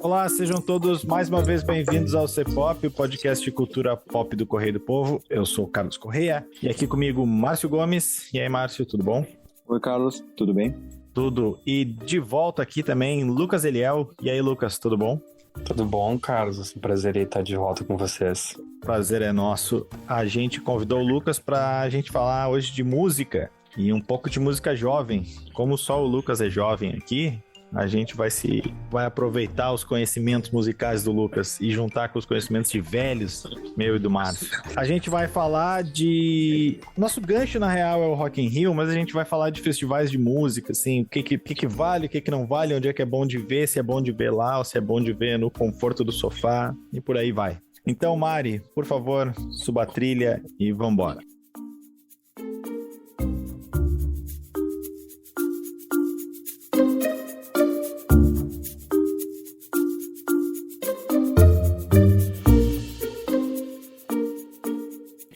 Olá, sejam todos mais uma vez bem-vindos ao C-Pop, o podcast de cultura pop do Correio do Povo. Eu sou o Carlos Correia e aqui comigo Márcio Gomes. E aí, Márcio, tudo bom? Oi, Carlos, tudo bem? Tudo. E de volta aqui também, Lucas Eliel. E aí, Lucas, tudo bom? Tudo bom, Carlos? É um prazer estar de volta com vocês. Prazer é nosso. A gente convidou o Lucas para a gente falar hoje de música e um pouco de música jovem. Como só o Lucas é jovem aqui, a gente vai aproveitar os conhecimentos musicais do Lucas e juntar com os conhecimentos de velhos, meu e do Márcio. A gente vai falar de... Nosso gancho, na real, é o Rock in Rio, mas a gente vai falar de festivais de música, assim, o que vale, o que não vale, onde é que é bom de ver, se é bom de ver lá, ou se é bom de ver no conforto do sofá, e por aí vai. Então, Mari, por favor, suba a trilha e vambora.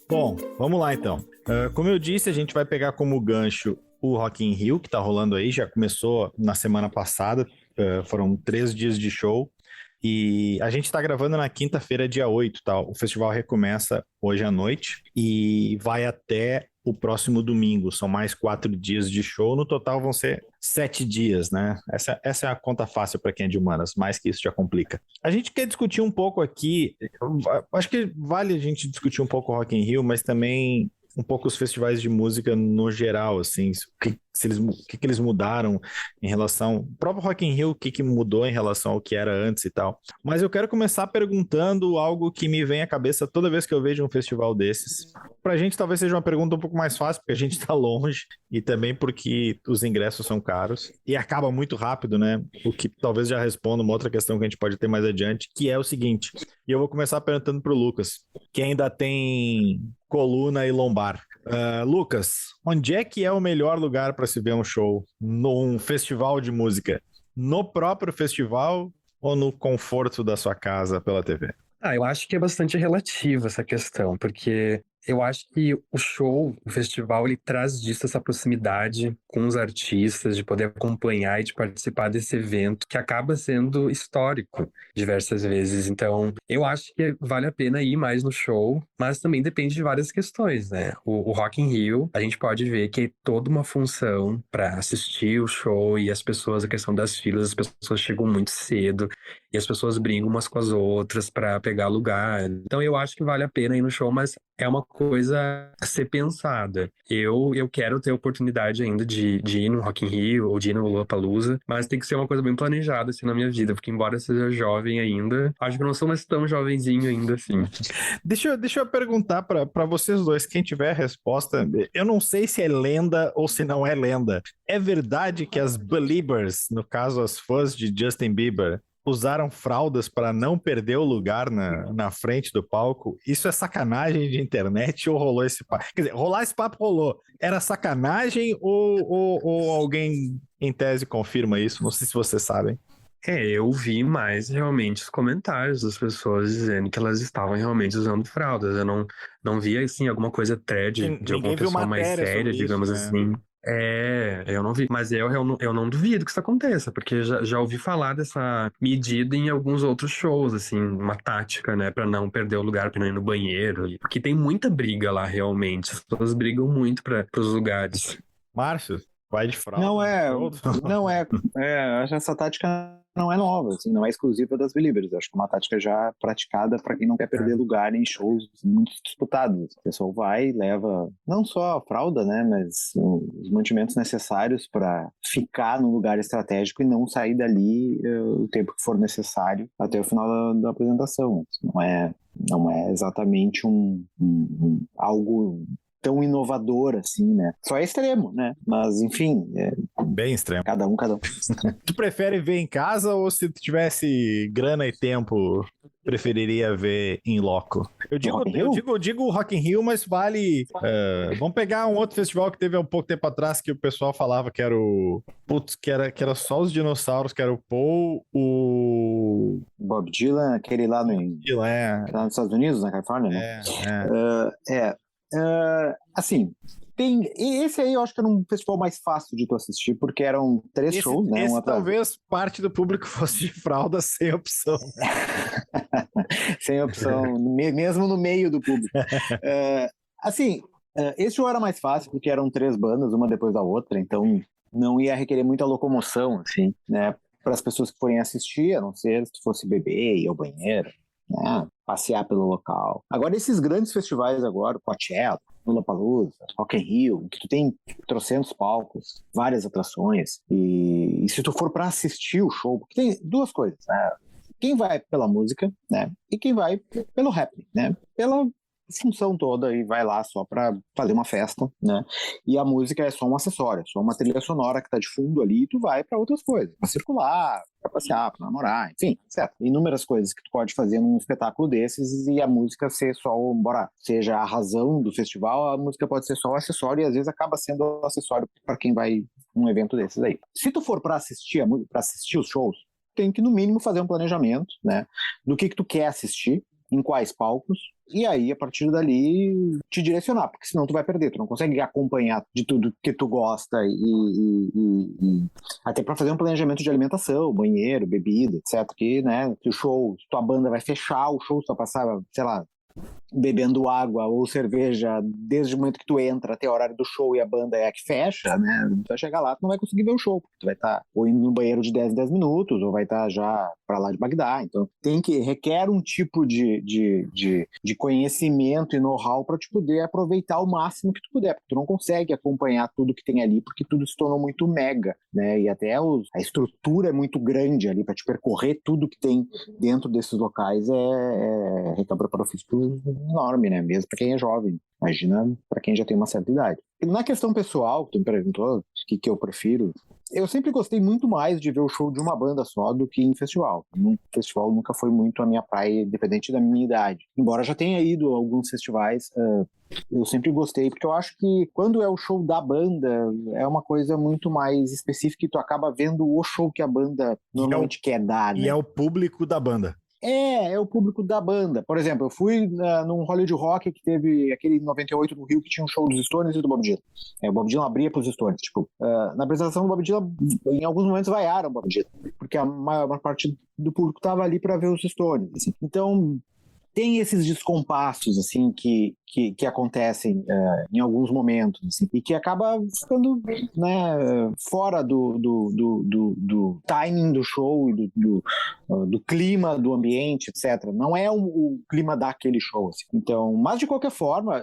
Bom, vamos lá então. Como eu disse, a gente vai pegar como gancho o Rock in Rio, que tá rolando aí, já começou na semana passada, foram 3 dias de show, e a gente tá gravando na quinta-feira, dia 8, tá? O festival recomeça hoje à noite e vai até o próximo domingo, são mais 4 dias de show, no total vão ser 7 dias, né? Essa é a conta fácil para quem é de humanas, mais que isso já complica. A gente quer discutir um pouco aqui, acho que vale a gente discutir um pouco o Rock in Rio, mas também um pouco os festivais de música no geral, assim, o que eles mudaram em relação... O próprio Rock in Rio, o que mudou em relação ao que era antes e tal. Mas eu quero começar perguntando algo que me vem à cabeça toda vez que eu vejo um festival desses. Pra gente talvez seja uma pergunta um pouco mais fácil, porque a gente tá longe, e também porque os ingressos são caros, e acaba muito rápido, né? O que talvez já responda uma outra questão que a gente pode ter mais adiante, que é o seguinte, e eu vou começar perguntando pro Lucas, que ainda tem coluna e lombar. Lucas, onde é que é o melhor lugar para se ver um show num festival de música? No próprio festival ou no conforto da sua casa pela TV? Eu acho que é bastante relativo essa questão, porque eu acho que o show, o festival, ele traz disso essa proximidade com os artistas, de poder acompanhar e de participar desse evento, que acaba sendo histórico diversas vezes. Então, eu acho que vale a pena ir mais no show, mas também depende de várias questões, né? O Rock in Rio, a gente pode ver que é toda uma função para assistir o show e as pessoas, a questão das filas, as pessoas chegam muito cedo e as pessoas brigam umas com as outras para pegar lugar. Então, eu acho que vale a pena ir no show, mas é uma coisa a ser pensada. Eu quero ter a oportunidade ainda de ir no Rock in Rio ou de ir no Lollapalooza, mas tem que ser uma coisa bem planejada assim na minha vida, porque embora eu seja jovem ainda, acho que eu não sou mais tão jovenzinho ainda assim. Deixa eu perguntar para vocês dois, quem tiver a resposta, eu não sei se é lenda ou se não é lenda. É verdade que as Beliebers, no caso as fãs de Justin Bieber, usaram fraldas para não perder o lugar na frente do palco? Isso é sacanagem de internet ou rolou esse papo? Quer dizer, rolar esse papo rolou. Era sacanagem ou alguém em tese confirma isso? Não sei se vocês sabem. Eu vi mais realmente os comentários das pessoas dizendo que elas estavam realmente usando fraldas. Eu não vi, assim, alguma coisa thread de alguma Ninguém viu pessoa mais matéria séria, sobre isso, digamos né? assim. Eu não vi. Mas eu não duvido que isso aconteça, porque já ouvi falar dessa medida em alguns outros shows, assim, uma tática, né, pra não perder o lugar, pra não ir no banheiro. Porque tem muita briga lá, realmente. As pessoas brigam muito pros lugares. Márcio, vai de fralda. Não é, acho que essa tática não é nova, assim, não é exclusiva das Beliebers. Acho que é uma tática já praticada para quem não quer perder lugar em shows muito disputados. O pessoal vai, leva não só a fralda, né, mas os mantimentos necessários para ficar no lugar estratégico e não sair dali o tempo que for necessário até o final da apresentação. Não é exatamente algo tão inovador assim, né? Só é extremo, né? Mas, enfim... Bem extremo. Cada um. Tu prefere ver em casa ou se tu tivesse grana e tempo, preferiria ver em loco? Eu digo Rock in Rio, mas vale... vamos pegar um outro festival que teve há um pouco tempo atrás que o pessoal falava que era o... Putz, que era só os dinossauros, que era o Paul, o... Bob Dylan, aquele lá lá nos Estados Unidos, na Califórnia, né? É. Assim, E esse aí eu acho que era um festival mais fácil de tu assistir, porque eram 3 shows, né? Esse talvez parte do público fosse de fralda sem opção. Sem opção, mesmo no meio do público. Assim, esse show era mais fácil, porque eram 3 bandas, uma depois da outra, então não ia requerer muita locomoção, assim, né? Para as pessoas que forem assistir, a não ser se tu fosse beber, ir ao banheiro, né? Passear pelo local. Agora, esses grandes festivais agora, Coachella, Lollapalooza, Rock in Rio, que tu tem trocentos palcos, várias atrações, e se tu for para assistir o show, porque tem 2 coisas, né? Quem vai pela música, né? E quem vai pelo rap, né? Pela função toda e vai lá só para fazer uma festa, né? E a música é só um acessório, só uma trilha sonora que tá de fundo ali e tu vai para outras coisas, para circular, para passear, para namorar, enfim, certo? Inúmeras coisas que tu pode fazer num espetáculo desses e a música ser só, embora seja a razão do festival, a música pode ser só um acessório e às vezes acaba sendo um acessório para quem vai num evento desses aí. Se tu for para assistir para assistir os shows, tem que no mínimo fazer um planejamento, né? Do que tu quer assistir, em quais palcos, e aí, a partir dali, te direcionar, porque senão tu vai perder, tu não consegue acompanhar de tudo que tu gosta e até para fazer um planejamento de alimentação, banheiro, bebida, etc, que, né, que o show, tua banda vai fechar o show, tu vai passar, sei lá, bebendo água ou cerveja desde o momento que tu entra até o horário do show e a banda é a que fecha, né? Tu vai chegar lá, tu não vai conseguir ver o show, porque tu vai estar ou indo no banheiro de 10 em 10 minutos, ou vai estar já para lá de Bagdá. Então, requer um tipo de conhecimento e know-how para te poder aproveitar o máximo que tu puder, porque tu não consegue acompanhar tudo que tem ali, porque tudo se tornou muito mega, né? E até a estrutura é muito grande ali para te percorrer tudo que tem dentro desses locais recabra para o físico enorme, né? Mesmo para quem é jovem. Imagina para quem já tem uma certa idade. E na questão pessoal, que tu me perguntou o que eu prefiro, eu sempre gostei muito mais de ver o show de uma banda só do que em festival. Um festival nunca foi muito a minha praia, independente da minha idade. Embora já tenha ido a alguns festivais, eu sempre gostei, porque eu acho que quando é o show da banda, é uma coisa muito mais específica e tu acaba vendo o show que a banda normalmente quer dar, né? E é o público da banda. É o público da banda. Por exemplo, eu fui num Hollywood Rock que teve aquele 98 no Rio que tinha um show dos Stones e do Bob Dylan. O Bob Dylan abria pros Stones. Tipo, na apresentação do Bob Dylan, em alguns momentos vaiaram o Bob Dylan, porque a maior parte do público estava ali para ver os Stones. Assim. Então, tem esses descompassos assim que acontecem em alguns momentos assim, e que acaba ficando, né, fora do timing do show e do clima do ambiente, etc. Não é o clima daquele show assim. Então, mas de qualquer forma,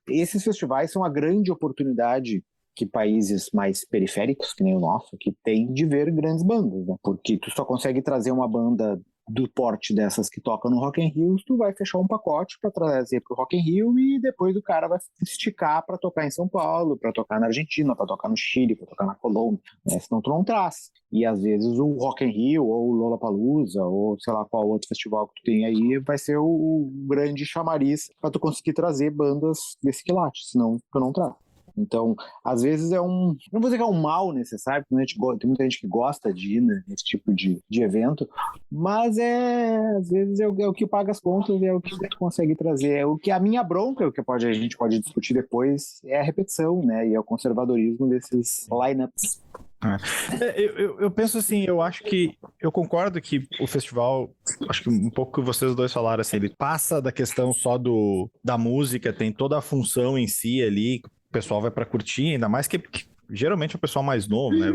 esses festivais são a grande oportunidade que países mais periféricos, que nem o nosso, que tem de ver grandes bandas, né? Porque tu só consegue trazer uma banda do porte dessas que tocam no Rock in Rio, tu vai fechar um pacote para trazer pro Rock in Rio e depois o cara vai esticar para tocar em São Paulo, para tocar na Argentina, para tocar no Chile, para tocar na Colômbia, né? Senão tu não traz. E às vezes o Rock in Rio ou o Lollapalooza ou sei lá qual outro festival que tu tem aí vai ser o grande chamariz para tu conseguir trazer bandas desse quilate, senão tu não traz. Então, às vezes não vou dizer que é um mal necessário, porque tem muita gente que gosta de ir nesse tipo de evento, mas às vezes é o que paga as contas, é o que tu consegue trazer. É o que a minha bronca, a gente pode discutir depois, é a repetição, né? E é o conservadorismo desses lineups. Eu penso assim, eu concordo que o festival, acho que um pouco que vocês dois falaram, assim, ele passa da questão só da música, tem toda a função em si ali, o pessoal vai para curtir, ainda mais que geralmente é o pessoal mais novo, né?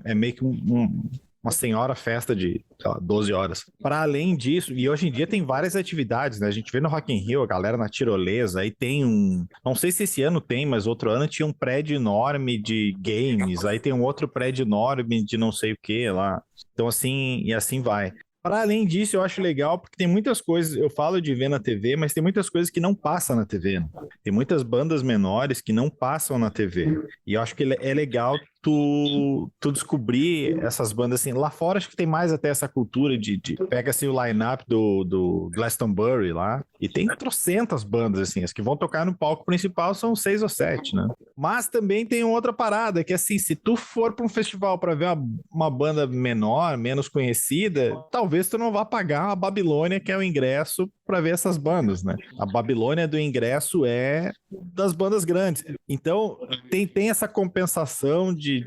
É meio que uma senhora festa de, sei lá, 12 horas. Para além disso, e hoje em dia tem várias atividades, né? A gente vê no Rock in Rio a galera na tirolesa, aí tem não sei se esse ano tem, mas outro ano tinha um prédio enorme de games, aí tem um outro prédio enorme de não sei o que lá. Então assim, e assim vai. Para além disso, eu acho legal porque tem muitas coisas, eu falo de ver na TV, mas tem muitas coisas que não passam na TV. Né? Tem muitas bandas menores que não passam na TV. E eu acho que é legal tu descobrir essas bandas assim. Lá fora acho que tem mais até essa cultura de pega assim o line-up do Glastonbury lá e tem trocentas bandas assim, as que vão tocar no palco principal são 6 ou 7, né? Mas também tem outra parada que assim, se tu for para um festival para ver uma banda menor, menos conhecida, talvez tu não vá pagar a Babilônia, que é o ingresso para ver essas bandas, né? A Babilônia do ingresso é das bandas grandes. Então, tem essa compensação de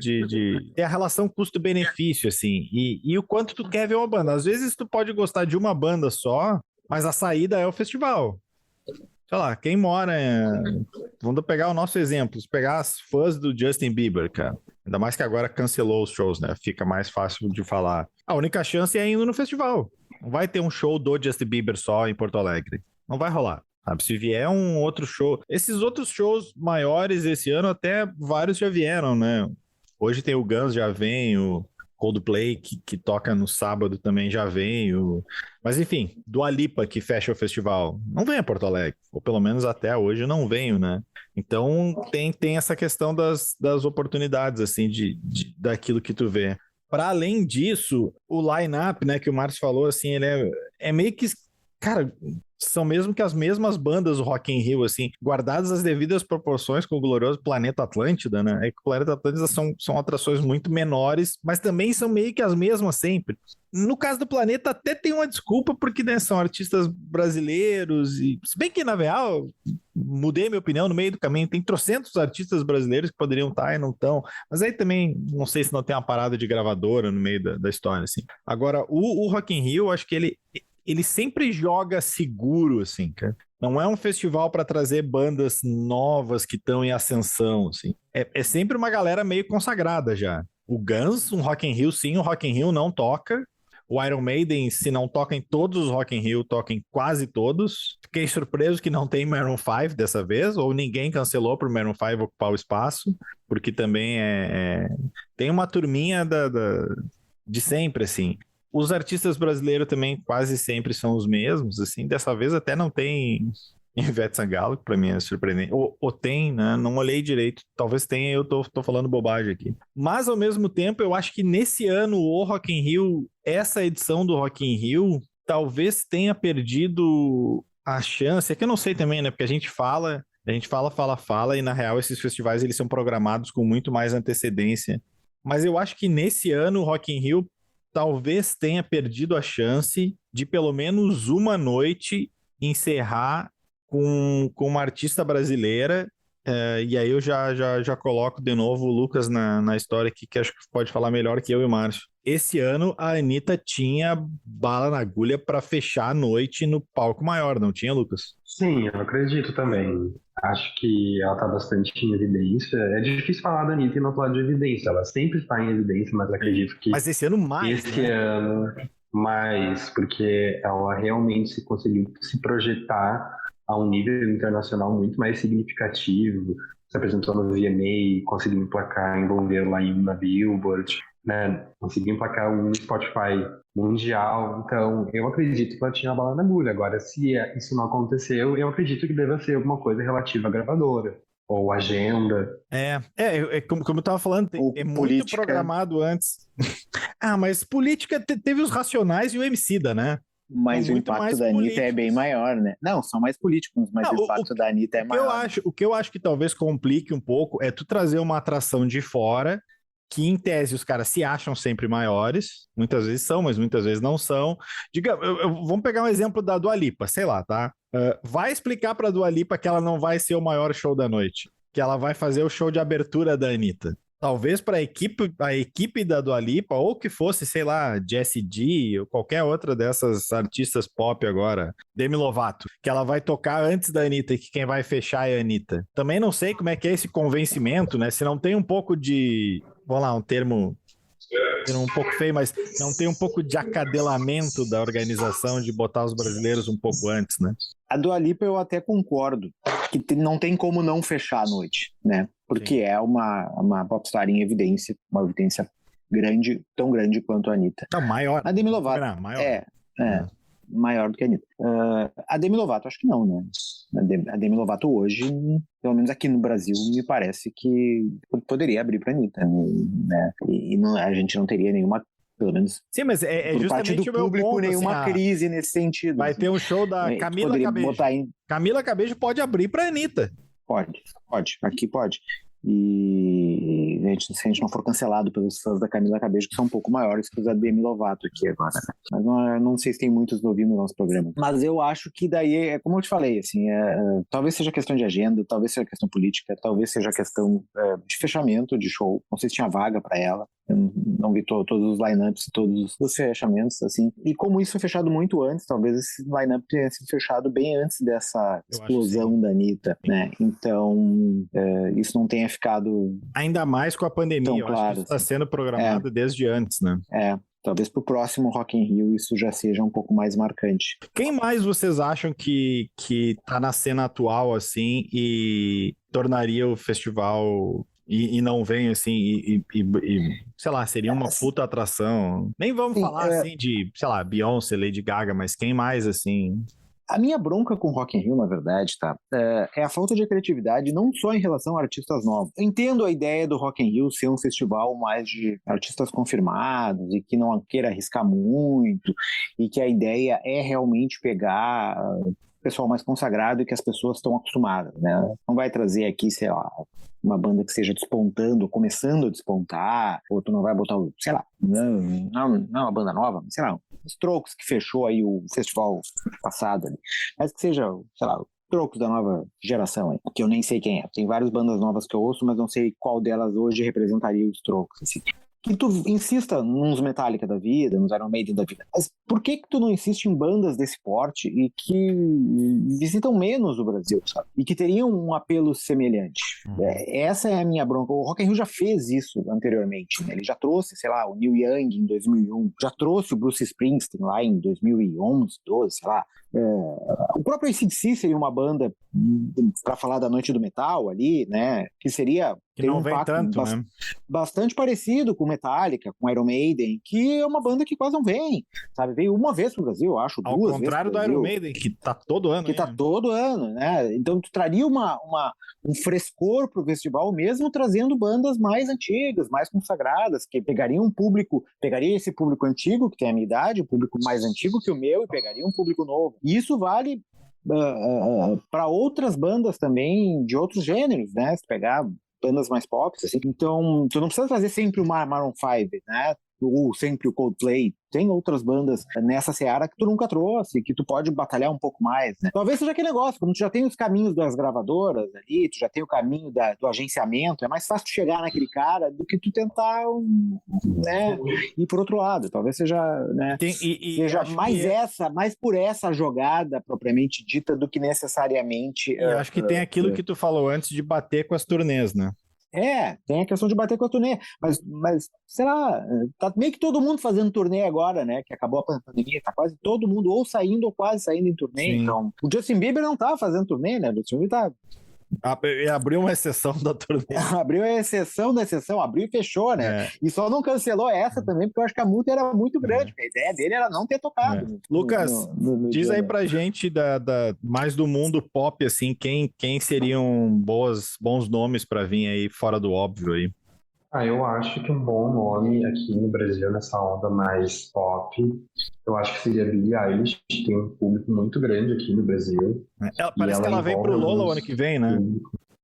ter a relação custo-benefício, assim, e o quanto tu quer ver uma banda. Às vezes tu pode gostar de uma banda só, mas a saída é o festival. Sei lá, quem mora Vamos pegar o nosso exemplo, pegar as fãs do Justin Bieber, cara. Ainda mais que agora cancelou os shows, né? Fica mais fácil de falar. A única chance é indo no festival. Não vai ter um show do Justin Bieber só em Porto Alegre. Não vai rolar. Sabe? Se vier um outro show... Esses outros shows maiores esse ano, até vários já vieram, né? Hoje tem o Guns, já vem, o Coldplay, que toca no sábado também já vem. Mas enfim, Dua Lipa, que fecha o festival, não vem a Porto Alegre. Ou pelo menos até hoje não venho, né? Então tem essa questão das oportunidades, assim, daquilo que tu vê. Para além disso, o line-up, né, que o Márcio falou, assim, ele é meio que... Cara, são mesmo que as mesmas bandas do Rock in Rio, assim, guardadas as devidas proporções com o glorioso Planeta Atlântida, né? É que o Planeta Atlântida são atrações muito menores, mas também são meio que as mesmas sempre. No caso do Planeta, até tem uma desculpa, porque, né, são artistas brasileiros, e se bem que, na real, mudei minha opinião no meio do caminho, tem trocentos artistas brasileiros que poderiam estar e não estão, mas aí também, não sei se não tem uma parada de gravadora no meio da história, assim. Agora, o Rock in Rio, acho que ele sempre joga seguro, assim, cara. Não é um festival para trazer bandas novas que estão em ascensão, assim. É sempre uma galera meio consagrada já. O Guns, um Rock in Rio, sim, o Rock in Rio não toca. O Iron Maiden, se não toca em todos os Rock in Rio, toca em quase todos. Fiquei surpreso que não tem Maroon 5 dessa vez, ou ninguém cancelou para o Maroon 5 ocupar o espaço, porque também tem uma turminha de sempre, assim. Os artistas brasileiros também quase sempre são os mesmos, assim. Dessa vez até não tem Ivete Sangalo, que pra mim é surpreendente. Ou tem, né? Não olhei direito. Talvez tenha, eu tô falando bobagem aqui. Mas, ao mesmo tempo, eu acho que nesse ano, o Rock in Rio, essa edição do Rock in Rio, talvez tenha perdido a chance. É que eu não sei também, né? Porque a gente fala, e na real esses festivais eles são programados com muito mais antecedência. Mas eu acho que nesse ano, o Rock in Rio talvez tenha perdido a chance de pelo menos uma noite encerrar com uma artista brasileira, e aí eu já coloco de novo o Lucas na história aqui, que acho que pode falar melhor que eu e o Márcio. Esse ano a Anitta tinha bala na agulha para fechar a noite no palco maior, não tinha, Lucas? Sim, eu acredito também. Acho que ela está bastante em evidência. É difícil falar da Anitta e não falar de evidência. Ela sempre está em evidência, mas acredito que Mas esse ano mais, esse né? ano mais, porque ela realmente conseguiu se projetar a um nível internacional muito mais significativo. Se apresentou no VMA, conseguiu emplacar, envolver lá na Billboard, né? Conseguiu emplacar um Spotify mundial. Então, eu acredito que ela tinha a bala na agulha. Agora, se isso não aconteceu, eu acredito que deva ser alguma coisa relativa à gravadora ou agenda. Como eu tava falando, é muito política. Programado antes. Mas política teve os Racionais e o Emicida, né? Mas o impacto da Anitta é bem maior, né? Não, são mais políticos, mas o impacto da Anitta é maior. O que eu acho que talvez complique um pouco é tu trazer uma atração de fora, que em tese os caras se acham sempre maiores, muitas vezes são, mas muitas vezes não são. Vamos pegar um exemplo da Dua Lipa, sei lá, tá? Vai explicar pra Dua Lipa que ela não vai ser o maior show da noite, que ela vai fazer o show de abertura da Anitta. Talvez para a equipe da Dua Lipa, ou que fosse, sei lá, Jessie J, ou qualquer outra dessas artistas pop agora, Demi Lovato, que ela vai tocar antes da Anitta e que quem vai fechar é a Anitta. Também não sei como é que é esse convencimento, né? Se não tem um pouco de... Vamos lá, um termo um pouco feio, mas não tem um pouco de acadelamento da organização de botar os brasileiros um pouco antes, né? A Dua Lipa eu até concordo, que não tem como não fechar a noite, né? Porque é uma popstar em evidência, uma evidência grande, tão grande quanto a Anitta. Não, maior. A Demi Lovato maior. Maior do que a Anitta. A Demi Lovato, acho que não, né? A Demi Lovato hoje, pelo menos aqui no Brasil, me parece que poderia abrir para a Anitta, né? E a gente não teria nenhuma, pelo menos... Sim, mas por parte do público, ponto, nenhuma assim, crise nesse sentido. Vai ter um show da Camila Cabello. Camila Cabello pode abrir para a Anitta. Pode. Aqui pode. E se a gente não for cancelado pelos fãs da Camila Cabello, que são um pouco maiores que os da Demi Lovato aqui agora. Mas não sei se tem muitos ouvindo o nosso programa. Mas eu acho que daí, como eu te falei, assim, talvez seja questão de agenda, talvez seja questão política, talvez seja questão de fechamento de show. Não sei se tinha vaga para ela. Eu não vi todos os lineups, todos os fechamentos, assim. E como isso foi fechado muito antes, talvez esse lineup tenha sido fechado bem antes dessa explosão da Anitta, né? Então, isso não tenha ficado... Ainda mais com a pandemia, eu acho que isso está sendo programado desde antes, né? Talvez pro próximo Rock in Rio isso já seja um pouco mais marcante. Quem mais vocês acham que tá na cena atual, assim, e tornaria o festival... E não vem assim, sei lá, seria uma puta atração. Nem vamos falar assim de, sei lá, Beyoncé, Lady Gaga, mas quem mais assim? A minha bronca com o Rock in Rio, na verdade, tá? É a falta de criatividade, não só em relação a artistas novos. Eu entendo a ideia do Rock in Rio ser um festival mais de artistas confirmados e que não queira arriscar muito e que a ideia é realmente pegar pessoal mais consagrado e que as pessoas estão acostumadas, né? Não vai trazer aqui, sei lá, uma banda que esteja despontando, começando a despontar, ou tu não vai botar, sei lá, não é uma banda nova, mas sei lá, Strokes, que fechou aí o festival passado ali, mas que seja, sei lá, Strokes da nova geração aí, que eu nem sei quem é. Tem várias bandas novas que eu ouço, mas não sei qual delas hoje representaria o Strokes, assim. Que tu insista nos Metallica da vida, nos Iron Maiden da vida. Mas por que tu não insiste em bandas desse porte e que visitam menos o Brasil, sabe? E que teriam um apelo semelhante? Essa é a minha bronca. O Rock in Rio já fez isso anteriormente, né? Ele já trouxe, sei lá, o Neil Young em 2001, já trouxe o Bruce Springsteen lá em 2011, 12, sei lá. O próprio AC/DC seria uma banda para falar da Noite do Metal ali, né? Que seria... Que não vem tanto, né? Bastante parecido com Metallica, com Iron Maiden, que é uma banda que quase não vem, sabe? Veio uma vez pro Brasil, eu acho, Ao duas vezes. Ao contrário do Iron Maiden, que tá todo ano. Que tá todo ano, né? Então tu traria um frescor pro festival, mesmo trazendo bandas mais antigas, mais consagradas, que pegaria esse público antigo, que tem a minha idade, um público mais antigo que o meu, e pegaria um público novo. E isso vale para outras bandas também, de outros gêneros, né? Se pegar bandas mais pop, assim. Então, tu não precisa trazer sempre o Maroon 5, né? Ou sempre o Coldplay. Tem outras bandas nessa seara que tu nunca trouxe, que tu pode batalhar um pouco mais, né? Talvez seja aquele negócio, como tu já tem os caminhos das gravadoras ali, tu já tem o caminho do agenciamento, é mais fácil tu chegar naquele cara do que tu tentar, né, ir por outro lado. Talvez seja, né, seja mais por essa jogada propriamente dita do que necessariamente... E acho que tem aquilo que tu falou antes de bater com as turnês, né? Tem a questão de bater com a turnê, mas sei lá, tá meio que todo mundo fazendo turnê agora, né, que acabou a pandemia, tá quase todo mundo ou saindo ou quase saindo em turnê. Sim. Então, o Justin Bieber não tava fazendo turnê, né, o Justin Bieber tá... Abriu uma exceção da turnê. Abriu a exceção da exceção, abriu e fechou, né? E só não cancelou essa também, porque eu acho que a multa era muito grande. A ideia dele era não ter tocado. Lucas, diz aí pra gente mais do mundo pop, assim, quem seriam bons nomes pra vir aí fora do óbvio aí? Eu acho que um bom nome aqui no Brasil, nessa onda mais pop, eu acho que seria Billie Eilish, que tem um público muito grande aqui no Brasil. Parece que ela vem pro Lola o ano que vem, né?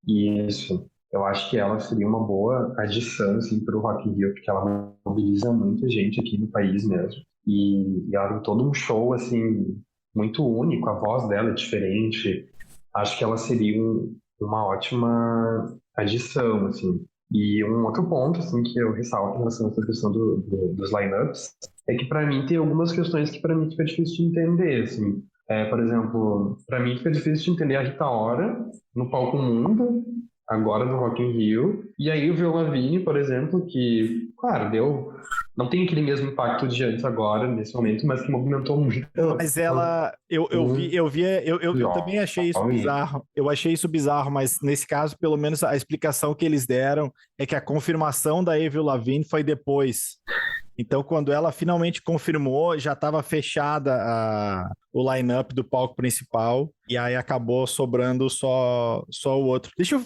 Isso. Eu acho que ela seria uma boa adição, assim, pro Rock in Rio, porque ela mobiliza muita gente aqui no país mesmo. E ela tem todo um show, assim, muito único, a voz dela é diferente. Acho que ela seria uma ótima adição, assim. E um outro ponto, assim, que eu ressalto em relação a essa questão dos lineups é que, para mim, tem algumas questões que, para mim, fica difícil de entender, assim. Por exemplo, para mim, fica difícil de entender a Rita Ora no Palco Mundo, agora no Rock in Rio, e aí o Avril Lavigne, por exemplo, que, claro, não tem aquele mesmo impacto de antes agora, nesse momento, mas que movimentou muito. Mas ela, eu também achei isso bizarro. Eu achei isso bizarro, mas nesse caso, pelo menos a explicação que eles deram é que a confirmação da Avril Lavigne foi depois. Então, quando ela finalmente confirmou, já estava fechada o line-up do palco principal, e aí acabou sobrando só o outro. Deixa eu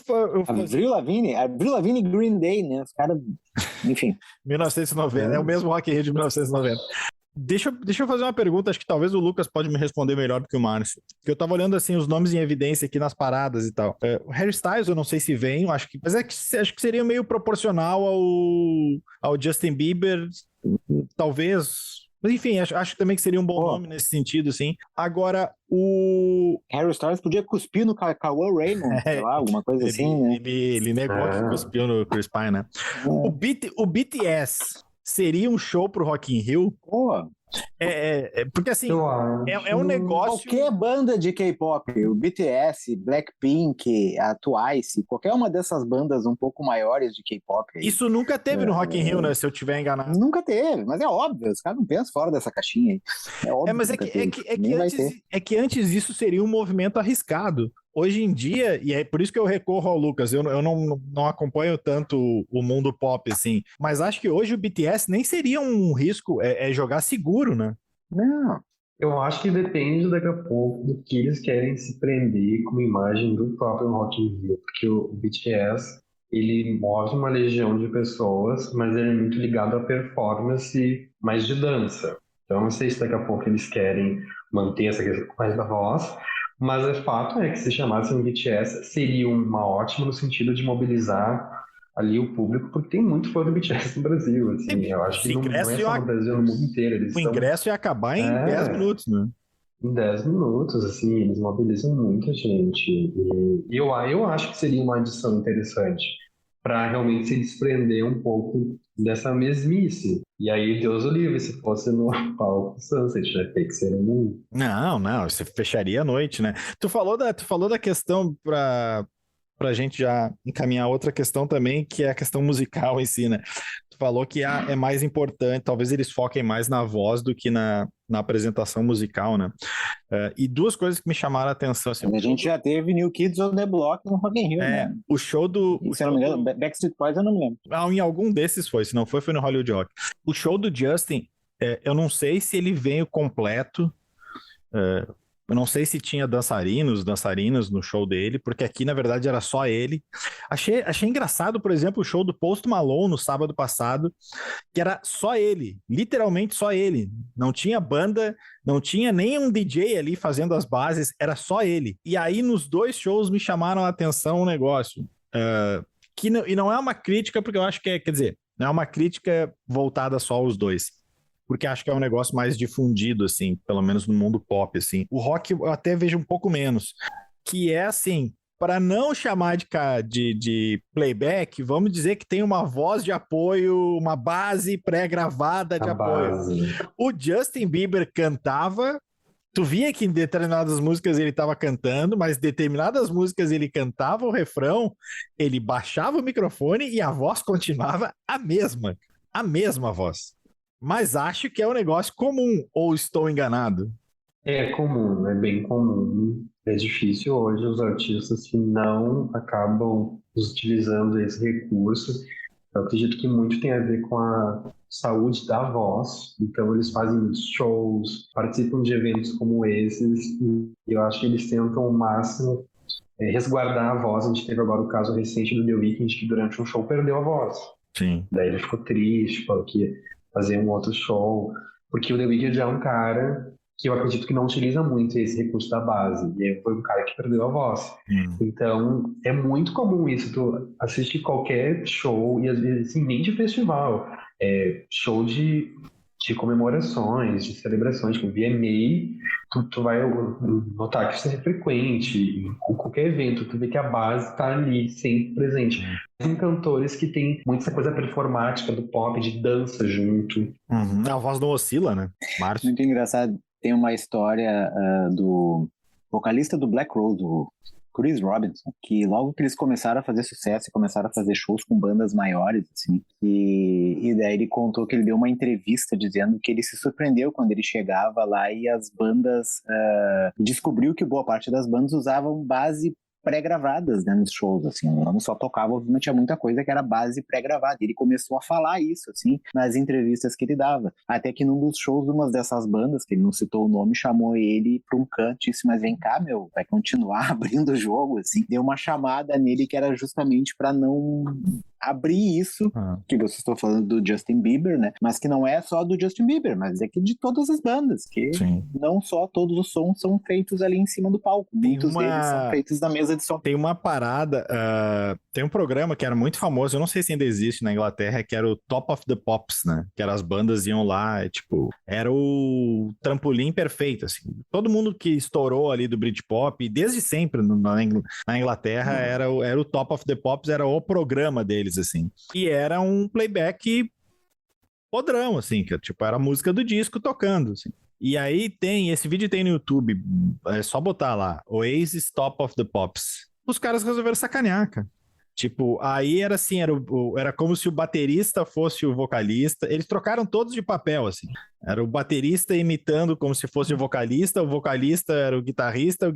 Avril Lavigne e Green Day, né? Os caras, enfim. 1990, é o mesmo Rock in Rio de 1990. Deixa eu fazer uma pergunta, acho que talvez o Lucas pode me responder melhor do que o Márcio. Porque eu tava olhando assim os nomes em evidência aqui nas paradas e tal. O Harry Styles eu não sei se vem, acho que, mas acho que seria meio proporcional ao Justin Bieber, talvez. Mas enfim, acho também que seria um bom nome nesse sentido, assim. Agora, o Harry Styles podia cuspir no Cauã Raymond, sei lá, alguma coisa assim, né? Ele negou que cuspiu no Chris Pine, né? O BTS seria um show pro Rock in Rio? Pô, Porque assim, Eu acho... é um negócio... qualquer banda de K-pop, o BTS, Blackpink, a Twice, qualquer uma dessas bandas um pouco maiores de K-pop. Isso nunca teve no Rock in Rio, né? Se eu tiver enganado. Nunca teve, mas é óbvio, os caras não pensam fora dessa caixinha aí. É óbvio. Mas que antes isso seria um movimento arriscado. Hoje em dia, e é por isso que eu recorro ao Lucas, eu não acompanho tanto o mundo pop, assim, mas acho que hoje o BTS nem seria um risco, é jogar seguro, né? Não. Eu acho que depende daqui a pouco do que eles querem se prender como imagem do próprio Rock in Rio, porque o BTS, ele move uma legião de pessoas, mas ele é muito ligado à performance mais de dança. Então, não sei se daqui a pouco eles querem manter essa questão mais da voz, mas o fato é que se chamassem BTS, seria uma ótima no sentido de mobilizar ali o público, porque tem muito fã do BTS no Brasil, assim, eu acho que não é só no Brasil, no mundo inteiro. Eles o ingresso ia acabar em 10 minutos, né? Em 10 minutos, assim, eles mobilizam muita gente. E eu acho que seria uma adição interessante para realmente se desprender um pouco dessa mesmice. E aí, Deus o livre, se fosse no palco Sunset, né? Tem que ser um... Não, você fecharia a noite, né? Tu falou da questão pra gente já encaminhar outra questão também, que é a questão musical em si, né? Tu falou que é mais importante, talvez eles foquem mais na voz do que na apresentação musical, né? E duas coisas que me chamaram a atenção. Assim, a gente já teve New Kids on the Block no Rock in Rio, né? O show do... Se eu não me engano, Backstreet Boys eu não me lembro. Em algum desses foi, se não foi no Hollywood Rock. O show do Justin, eu não sei se ele veio completo, eu não sei se tinha dançarinas no show dele, porque aqui, na verdade, era só ele. Achei engraçado, por exemplo, o show do Post Malone no sábado passado, que era só ele, literalmente só ele. Não tinha banda, não tinha nem um DJ ali fazendo as bases, era só ele. E aí, nos dois shows, me chamaram a atenção um negócio, e não é uma crítica, porque eu acho que quer dizer, não é uma crítica voltada só aos dois. Porque acho que é um negócio mais difundido, assim, pelo menos no mundo pop, assim. O rock eu até vejo um pouco menos, que é assim, para não chamar de playback, vamos dizer que tem uma voz de apoio, uma base pré-gravada de apoio. O Justin Bieber cantava, tu via que em determinadas músicas ele estava cantando, mas determinadas músicas ele cantava o refrão, ele baixava o microfone e a voz continuava a mesma voz. Mas acho que é um negócio comum, ou estou enganado? É comum, é bem comum. É difícil hoje os artistas que não acabam utilizando esse recurso. Eu acredito que muito tem a ver com a saúde da voz. Então eles fazem muitos shows, participam de eventos como esses, e eu acho que eles tentam o máximo resguardar a voz. A gente teve agora o caso recente do The Weeknd, que durante um show perdeu a voz. Sim. Daí ele ficou triste, falou que fazer um outro show, porque o The Weeknd é um cara que eu acredito que não utiliza muito esse recurso da base, e aí foi um cara que perdeu a voz. Então, é muito comum isso, tu assiste qualquer show, e às vezes, assim, nem de festival, show de comemorações, de celebrações, tipo VMA, tu vai notar que isso é frequente, com qualquer evento, tu vê que a base está ali, sempre presente. Tem cantores que tem muita coisa performática do pop, de dança junto. A voz não oscila, né? Márcio. Muito engraçado, tem uma história do vocalista do Black Rose, o Chris Robinson, que logo que eles começaram a fazer sucesso e começaram a fazer shows com bandas maiores, assim, e daí ele contou que ele deu uma entrevista dizendo que ele se surpreendeu quando ele chegava lá e as bandas, descobriu que boa parte das bandas usavam base pré-gravadas, né, nos shows, assim, não só tocava, obviamente tinha muita coisa que era base pré-gravada, ele começou a falar isso, assim, nas entrevistas que ele dava, até que num dos shows de uma dessas bandas, que ele não citou o nome, chamou ele para um canto e disse, mas vem cá, meu, vai continuar abrindo o jogo, assim, deu uma chamada nele que era justamente para não abrir isso, que vocês estão falando do Justin Bieber, né? Mas que não é só do Justin Bieber, mas é que de todas as bandas, que não só todos os sons são feitos ali em cima do palco, muitos deles são feitos na mesa de som. Tem uma parada, tem um programa que era muito famoso, eu não sei se ainda existe na Inglaterra, que era o Top of the Pops, né? Que as bandas iam lá, tipo, era o trampolim perfeito, assim. Todo mundo que estourou ali do Britpop, desde sempre na Inglaterra, era o Top of the Pops, era o programa deles, assim. E era um playback podrão, assim, que tipo, era a música do disco tocando, assim. E aí esse vídeo tem no YouTube, é só botar lá, Oasis Top of the Pops. Os caras resolveram sacanear, cara. Tipo, aí era assim, era como se o baterista fosse o vocalista. Eles trocaram todos de papel, assim. Era o baterista imitando como se fosse o vocalista era o guitarrista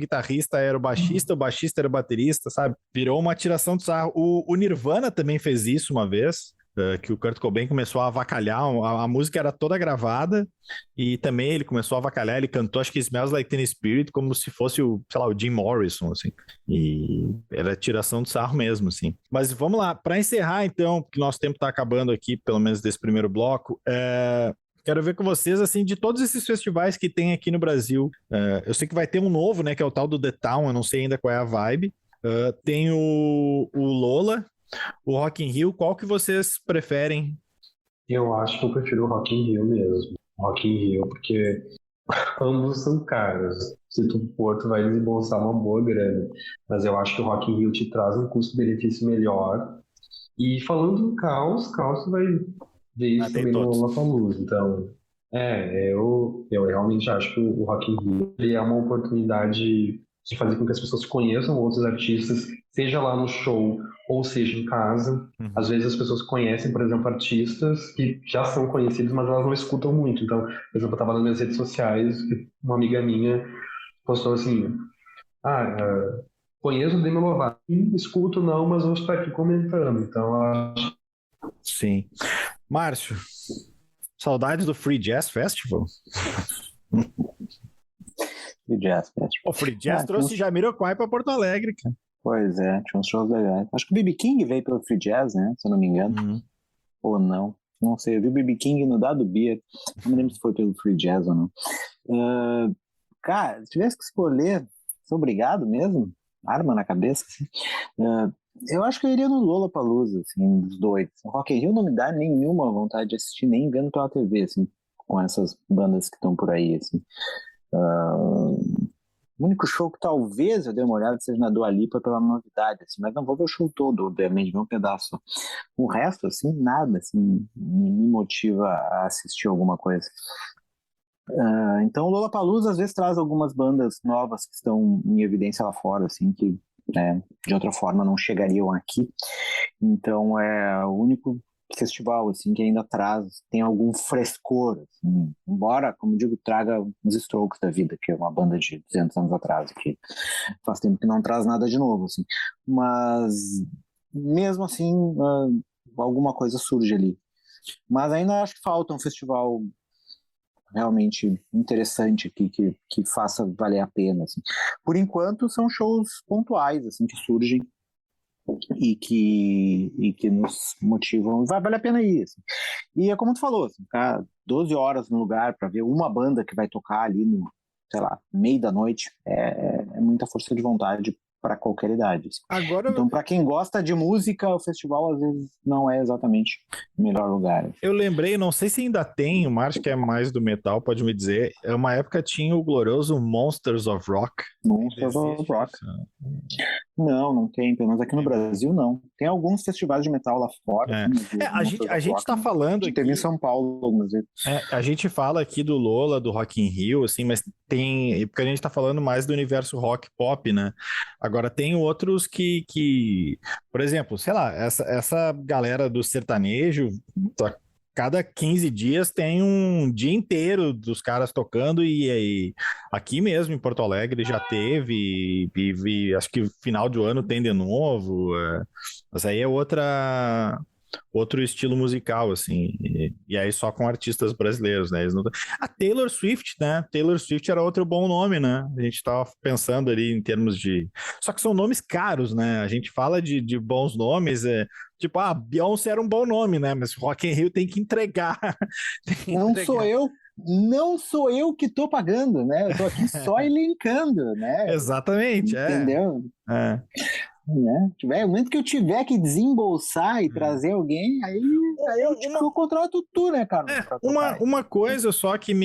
era o baixista era o baterista, sabe? Virou uma tiração de sarro. O Nirvana também fez isso uma vez, que o Kurt Cobain começou a avacalhar, a música era toda gravada, e também ele começou a avacalhar, ele cantou, acho que Smells Like Teen Spirit, como se fosse o Jim Morrison, assim, e era tiração de sarro mesmo, assim. Mas vamos lá, para encerrar então, porque nosso tempo tá acabando aqui, pelo menos desse primeiro bloco, quero ver com vocês, assim, de todos esses festivais que tem aqui no Brasil, eu sei que vai ter um novo, né, que é o tal do The Town, eu não sei ainda qual é a vibe, tem o Lola, o Rock in Rio, qual que vocês preferem? Eu acho que eu prefiro o Rock in Rio mesmo. Rock in Rio, porque ambos são caros. Se tu for, tu vai desembolsar uma boa grana. Mas eu acho que o Rock in Rio te traz um custo-benefício melhor. E falando em caos tu vai ver isso também no Lollapalooza. Então, eu realmente acho que o Rock in Rio ele é uma oportunidade de fazer com que as pessoas conheçam outros artistas, seja lá no show ou seja em casa. Às vezes as pessoas conhecem, por exemplo, artistas que já são conhecidos, mas elas não escutam muito. Então, por exemplo, eu estava nas minhas redes sociais, uma amiga minha postou assim, conheço o Demi Lovato, escuto não, mas vou estar aqui comentando. Então, Sim. Márcio, saudades do Free Jazz Festival? Free Jazz Festival. O Free Jazz trouxe Jamiroquai para Porto Alegre, cara. Pois é, tinha uns shows legais. Acho que o B.B. King veio pelo Free Jazz, né? Se eu não me engano. Ou não. Não sei, eu vi o B.B. King no Dado Beer. Não me lembro se foi pelo Free Jazz ou não. Cara, se tivesse que escolher, sou obrigado mesmo? Arma na cabeça, assim. Eu acho que eu iria no Lollapalooza, assim, dos dois. O Rock in Rio não me dá nenhuma vontade de assistir, nem vendo pela TV, assim, com essas bandas que estão por aí, assim. O único show que talvez eu dê uma olhada seja na Dua Lipa pela novidade, assim, mas não vou ver o show todo, obviamente, ver um pedaço. O resto, assim, nada, assim, me motiva a assistir alguma coisa. Então o Lollapalooza às vezes traz algumas bandas novas que estão em evidência lá fora, assim, que de outra forma não chegariam aqui. Então é o único festival assim que ainda tem algum frescor, assim, embora, como digo, traga os Strokes da vida, que é uma banda de 200 anos atrás, que faz tempo que não traz nada de novo, assim. Mas mesmo assim alguma coisa surge ali. Mas ainda acho que falta um festival realmente interessante aqui, que faça valer a pena, assim. Por enquanto são shows pontuais, assim, que surgem e que nos motivam, vai valer a pena ir, assim. E é como tu falou, assim, ficar 12 horas no lugar para ver uma banda que vai tocar ali no, sei lá, meio da noite, é muita força de vontade para qualquer idade, assim. Agora, então, para quem gosta de música, o festival às vezes não é exatamente o melhor lugar. Eu lembrei, não sei se ainda tem, o Márcio que é mais do metal, pode me dizer, uma época tinha o glorioso Monsters of Rock. Monsters of Rock. Não tem, pelo menos aqui no Brasil não. Tem alguns festivais de metal lá fora. A gente tá falando aqui... Teve em São Paulo algumas vezes. A gente fala aqui do Lola, do Rock in Rio, assim, mas tem... Porque a gente tá falando mais do universo rock pop, né? Agora tem outros que... Por exemplo, sei lá, essa galera do sertanejo... Cada 15 dias tem um dia inteiro dos caras tocando e aqui mesmo em Porto Alegre já teve e acho que final do ano tem de novo. Mas aí é outra outro estilo musical, assim, e aí só com artistas brasileiros, né? A Taylor Swift, né? Taylor Swift era outro bom nome, né? A gente tava pensando ali em termos de... Só que são nomes caros, né? A gente fala de bons nomes, tipo, Beyoncé era um bom nome, né? Mas Rock in Rio tem que entregar. Tem que Não entregar. sou eu que tô pagando, né? Eu tô aqui só elencando, né? Exatamente, Entendeu? é. Né? O momento que eu tiver que desembolsar e trazer alguém, aí eu contrato tu, né, cara? Uma coisa só que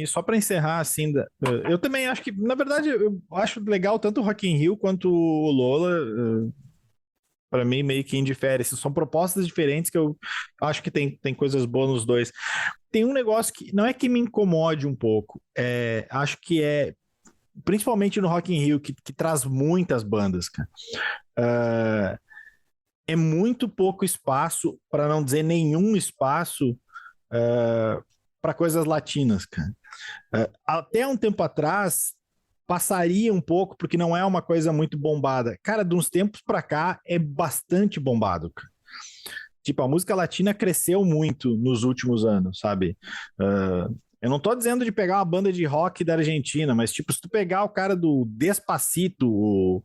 só para encerrar assim, eu também acho que, na verdade, eu acho legal tanto o Rock in Rio quanto o Lola, para mim meio que indifere, assim, são propostas diferentes que eu acho que tem coisas boas nos dois. Tem um negócio que não é que me incomode um pouco, acho que principalmente no Rock in Rio, que traz muitas bandas, cara. É muito pouco espaço, para não dizer nenhum espaço, para coisas latinas, cara. Até um tempo atrás, passaria um pouco, porque não é uma coisa muito bombada. Cara, de uns tempos para cá, é bastante bombado, cara. Tipo, a música latina cresceu muito nos últimos anos, sabe? Eu não tô dizendo de pegar uma banda de rock da Argentina, mas tipo, se tu pegar o cara do Despacito,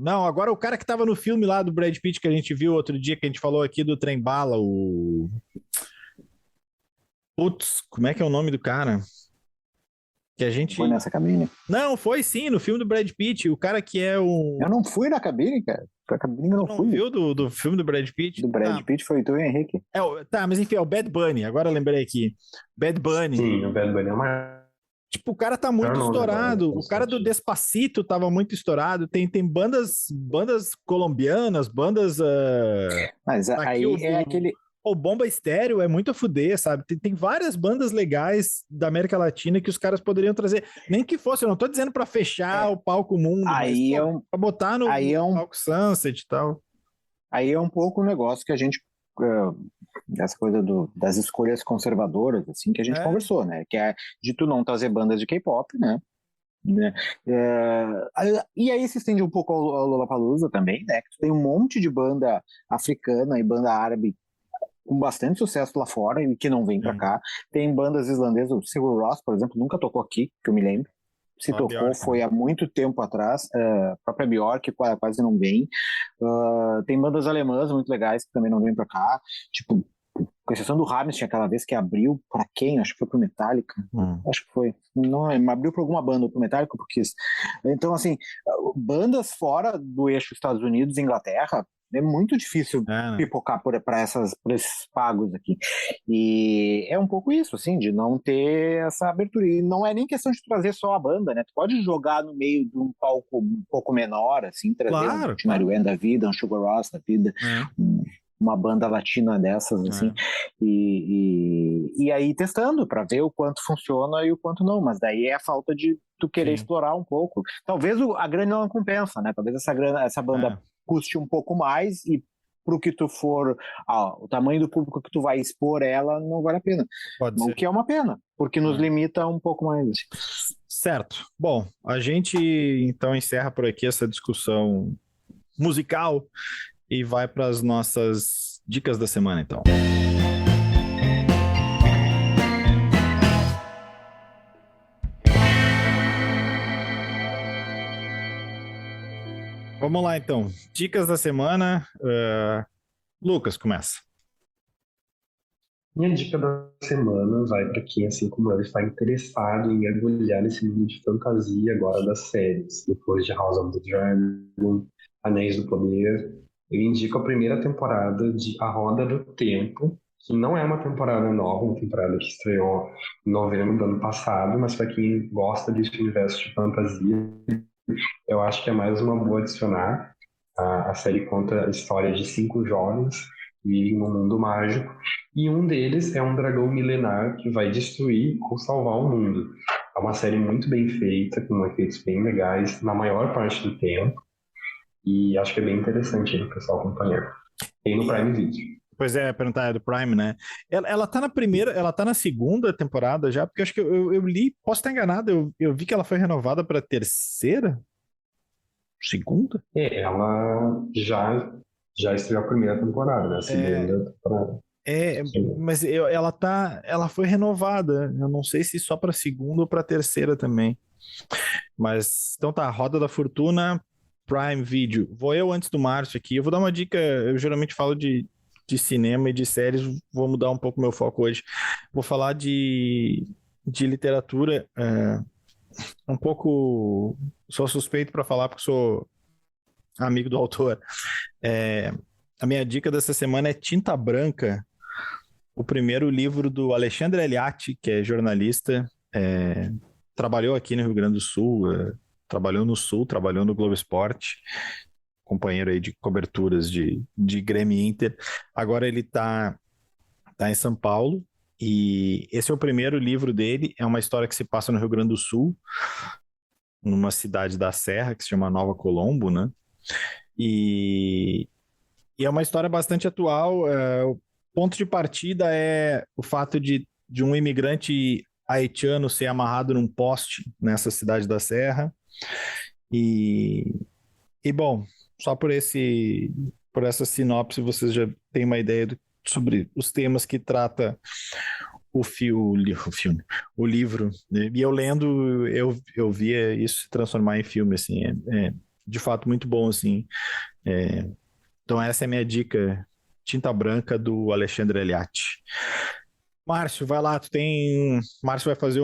não, agora o cara que tava no filme lá do Brad Pitt que a gente viu outro dia, que a gente falou aqui do Trem Bala, Putz, como é que é o nome do cara? Que a gente... Foi nessa cabine? Não, foi sim, no filme do Brad Pitt, o cara que é o... Eu não fui na cabine, cara. A cabine eu não fui. Viu do filme do Brad Pitt? Do Brad Pitt foi tu e o Henrique. Tá, mas enfim, é o Bad Bunny, agora eu lembrei aqui. Bad Bunny. Sim, o Bad Bunny é uma... Tipo, o cara tá muito estourado. O cara do Despacito tava muito estourado. Tem bandas colombianas, bandas... Mas aí é aquele... O Bomba Estéreo é muito a fuder, sabe? Tem várias bandas legais da América Latina que os caras poderiam trazer. Nem que fosse, eu não tô dizendo pra fechar o palco mundo, aí mas pra botar no palco Sunset e tal. Aí é um pouco o negócio que a gente... essa coisa das escolhas conservadoras, assim, que a gente conversou, né? Que é de tu não trazer bandas de K-pop, né? E aí se estende um pouco ao Lollapalooza também, né? Que tu tem um monte de banda africana e banda árabe com bastante sucesso lá fora e que não vem pra cá. Tem bandas islandesas, o Sigur Rós, por exemplo, nunca tocou aqui, que eu me lembro. Se tocou, Bjork, foi há muito tempo atrás. A própria Bjork quase não vem. Tem bandas alemãs muito legais que também não vêm pra cá. Tipo, com exceção do Rammstein, aquela vez que abriu pra quem? Acho que foi pro Metallica. Acho que foi. Não, abriu pra alguma banda, pro Metallica, porque... Então, assim, bandas fora do eixo Estados Unidos e Inglaterra, é muito difícil pipocar para esses pagos aqui. E é um pouco isso, assim, de não ter essa abertura. E não é nem questão de trazer só a banda, né? Tu pode jogar no meio de um palco um pouco menor, assim, trazer um Tinariwen da vida, um Sugar Ross da vida, uma banda latina dessas, assim, e aí testando para ver o quanto funciona e o quanto não. Mas daí é a falta de tu querer explorar um pouco. Talvez a grana não compensa, né? Talvez essa banda custe um pouco mais e pro que tu for, o tamanho do público que tu vai expor ela não vale a pena. O que é uma pena, porque nos limita um pouco mais. Assim. Certo. Bom, a gente então encerra por aqui essa discussão musical e vai para as nossas dicas da semana, então. Vamos lá, então. Dicas da semana. Lucas, começa. Minha dica da semana vai para quem, assim como eu, está interessado em mergulhar nesse mundo de fantasia agora das séries. Depois de House of the Dragon, Anéis do Poder, eu indico a primeira temporada de A Roda do Tempo, que não é uma temporada nova, uma temporada que estreou em novembro do ano passado, mas para quem gosta desse universo de fantasia, eu acho que é mais uma boa adicionar. A série conta a história de 5 jovens que vivem num mundo mágico, e um deles é um dragão milenar que vai destruir ou salvar o mundo. É uma série muito bem feita, com efeitos bem legais, na maior parte do tempo, e acho que é bem interessante aí o pessoal acompanhar. Tem no Prime Video. Pois é, perguntar, é do Prime, né? Ela tá na primeira, ela tá na segunda temporada já, porque acho que eu li, posso estar enganado, eu vi que ela foi renovada para terceira? Segunda? Ela já Já estreou a primeira temporada, né? A segunda temporada. Mas ela foi renovada. Eu não sei se só para segunda ou para terceira também. Mas então tá, Roda da Fortuna, Prime Video. Vou eu antes do Márcio aqui. Eu vou dar uma dica. Eu geralmente falo de cinema e de séries. Vou mudar um pouco meu foco hoje. Vou falar de literatura. Um pouco. Sou suspeito para falar porque sou amigo do autor. A minha dica dessa semana é Tinta Branca, o primeiro livro do Alexandre Eliatti, que é jornalista, trabalhou aqui no Rio Grande do Sul, trabalhou no Sul, trabalhou no Globo Esporte, companheiro aí de coberturas de Grêmio e Inter. Agora ele tá em São Paulo, e esse é o primeiro livro dele, é uma história que se passa no Rio Grande do Sul, numa cidade da Serra, que se chama Nova Colombo, né? E é uma história bastante atual. O ponto de partida é o fato de um imigrante haitiano ser amarrado num poste nessa cidade da Serra. E bom, só por essa sinopse vocês já têm uma ideia sobre os temas que trata o filme, o livro. E eu lendo, eu via isso se transformar em filme, assim. É de fato muito bom, assim. Então essa é a minha dica, Tinta Branca, do Alexandre Eliatti. Márcio, vai lá, Márcio vai fazer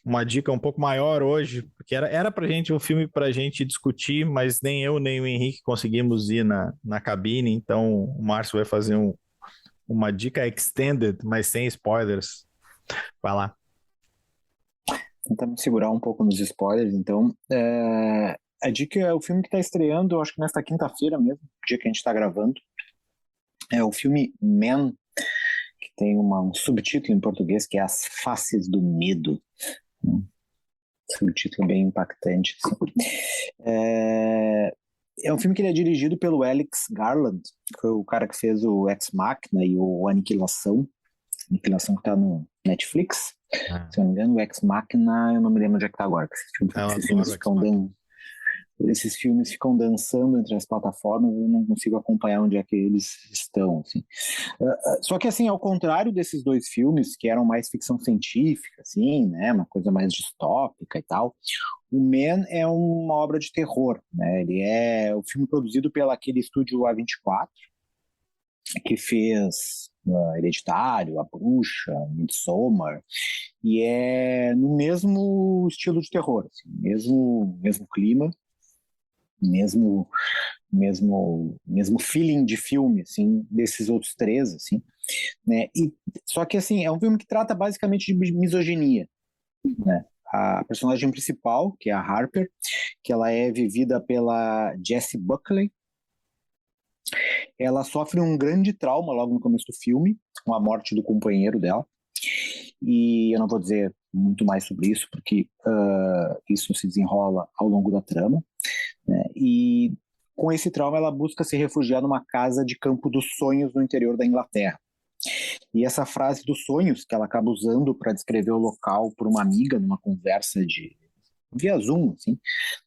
uma dica um pouco maior hoje, porque era pra gente um filme pra gente discutir, mas nem eu nem o Henrique conseguimos ir na cabine, então o Márcio vai fazer uma dica extended, mas sem spoilers. Vai lá. Tentar me segurar um pouco nos spoilers, então. A dica é o filme que está estreando, acho que nesta quinta-feira mesmo, dia que a gente está gravando. É o filme Man, que tem um subtítulo em português que é As Faces do Medo. Subtítulo bem impactante. Assim. É um filme que ele é dirigido pelo Alex Garland, que foi o cara que fez o Ex Machina e o Aniquilação. Aniquilação que está no Netflix. Se eu não me engano, o Ex Machina, eu não me lembro onde é que está agora. Esses filmes ficam dançando entre as plataformas, eu não consigo acompanhar onde é que eles estão. Assim. Só que, assim, ao contrário desses dois filmes, que eram mais ficção científica, assim, né, uma coisa mais distópica e tal, o Man é uma obra de terror. Né? Ele é o filme produzido pelo aquele estúdio A24, que fez Hereditário, A Bruxa, Midsommar, e é no mesmo estilo de terror, assim, mesmo clima, mesmo feeling de filme, assim, desses outros três, assim, né? Só que, assim, é um filme que trata basicamente de misoginia, né? A personagem principal, que é a Harper, que ela é vivida pela Jessie Buckley, ela sofre um grande trauma logo no começo do filme, com a morte do companheiro dela, e eu não vou dizer muito mais sobre isso, porque isso se desenrola ao longo da trama, né? E com esse trauma ela busca se refugiar numa casa de campo dos sonhos no interior da Inglaterra. E essa frase dos sonhos, que ela acaba usando para descrever o local por uma amiga numa conversa via Zoom, assim,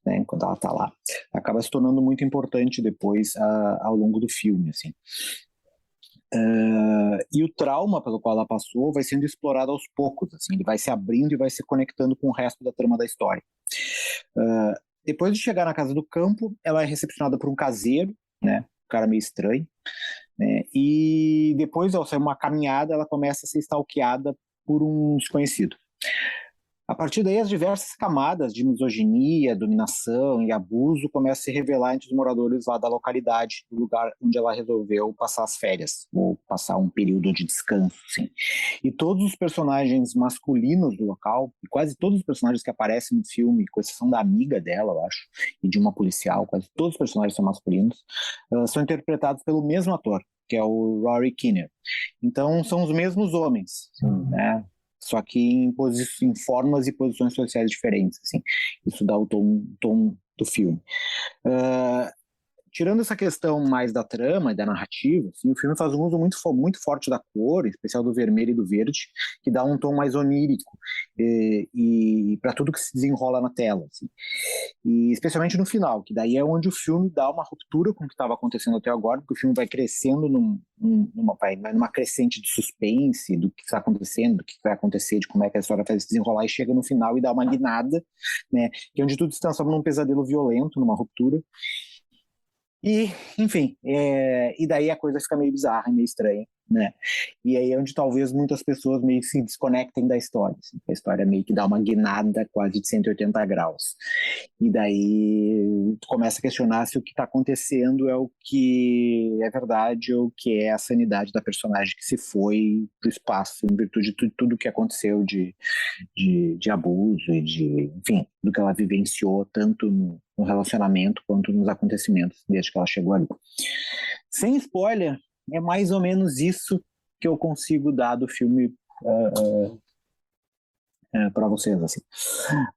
né, enquanto ela está lá, acaba se tornando muito importante depois ao longo do filme, assim. E o trauma pelo qual ela passou vai sendo explorado aos poucos, assim, ele vai se abrindo e vai se conectando com o resto da trama da história. Depois de chegar na casa do campo, ela é recepcionada por um caseiro, né, um cara meio estranho, né, e depois, ao sair uma caminhada, ela começa a ser stalkeada por um desconhecido. A partir daí, as diversas camadas de misoginia, dominação e abuso começam a se revelar entre os moradores lá da localidade, do lugar onde ela resolveu passar as férias, ou passar um período de descanso, assim. E todos os personagens masculinos do local, e quase todos os personagens que aparecem no filme, com exceção da amiga dela, eu acho, e de uma policial, quase todos os personagens são masculinos, são interpretados pelo mesmo ator, que é o Rory Kinnear. Então, são os mesmos homens, assim, né? Só que em formas e posições sociais diferentes, assim. Isso dá o tom do filme. tirando essa questão mais da trama e da narrativa, assim, o filme faz um uso muito forte da cor, em especial do vermelho e do verde, que dá um tom mais onírico e para tudo que se desenrola na tela, assim. E especialmente no final, que daí é onde o filme dá uma ruptura com o que estava acontecendo até agora, porque o filme vai crescendo numa crescente de suspense do que está acontecendo, do que vai acontecer, de como é que a história vai se desenrolar, e chega no final e dá uma guinada, né, que é onde tudo se transforma num pesadelo violento, numa ruptura. E, enfim, e daí a coisa fica meio bizarra, meio estranha, né? E aí é onde talvez muitas pessoas meio que se desconectem da história, assim. A história meio que dá uma guinada quase de 180 graus. E daí tu começa a questionar se o que está acontecendo é o que é verdade ou o que é a sanidade da personagem que se foi pro espaço, em virtude de tudo que aconteceu de abuso e enfim, do que ela vivenciou, tanto no relacionamento quanto nos acontecimentos desde que ela chegou ali. Sem spoiler, é mais ou menos isso que eu consigo dar do filme para vocês, assim.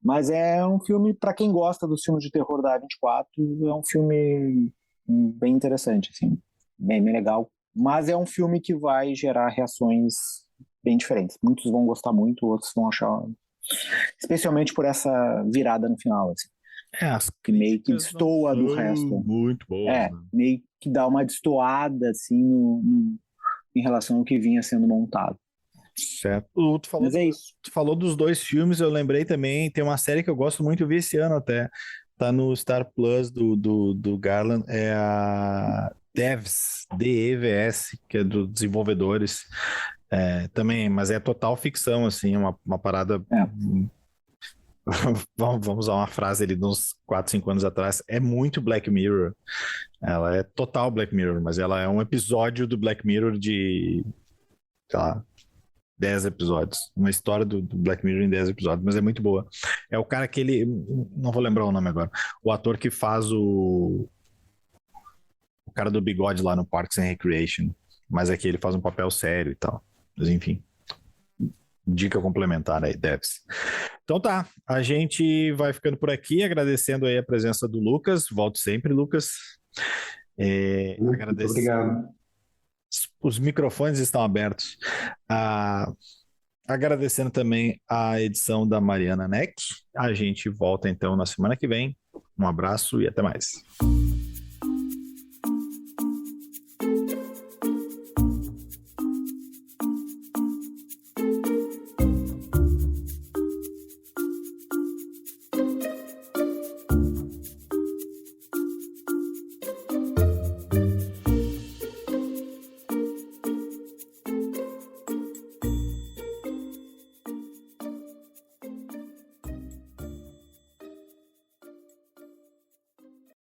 Mas é um filme, para quem gosta dos filmes de terror da A24, é um filme bem interessante, assim, bem legal. Mas é um filme que vai gerar reações bem diferentes. Muitos vão gostar muito, outros vão achar, especialmente por essa virada no final, assim. As que meio que destoa do resto. Muito boas, né? Meio que dá uma destoada, assim, em relação ao que vinha sendo montado. Certo. Mas é isso. Tu falou dos dois filmes, eu lembrei também, tem uma série que eu gosto muito, eu vi esse ano até, tá no Star Plus do Garland, é a Devs, D-E-V-S, que é dos desenvolvedores, também, mas é total ficção, assim, uma parada... Vamos usar uma frase ali de uns 4, 5 anos atrás, é muito Black Mirror, ela é total Black Mirror, mas ela é um episódio do Black Mirror de, sei lá, 10 episódios. Uma história do Black Mirror em 10 episódios, mas é muito boa. É o cara que ele... Não vou lembrar o nome agora. O ator que faz o cara do bigode lá no Parks and Recreation. Mas aqui ele faz um papel sério e tal. Mas enfim. Dica complementar aí, Devs. Então tá, a gente vai ficando por aqui, agradecendo aí a presença do Lucas. Volto sempre, Lucas. Muito obrigado. Os microfones estão abertos. Agradecendo também a edição da Mariana Neck. A gente volta então na semana que vem. Um abraço e até mais.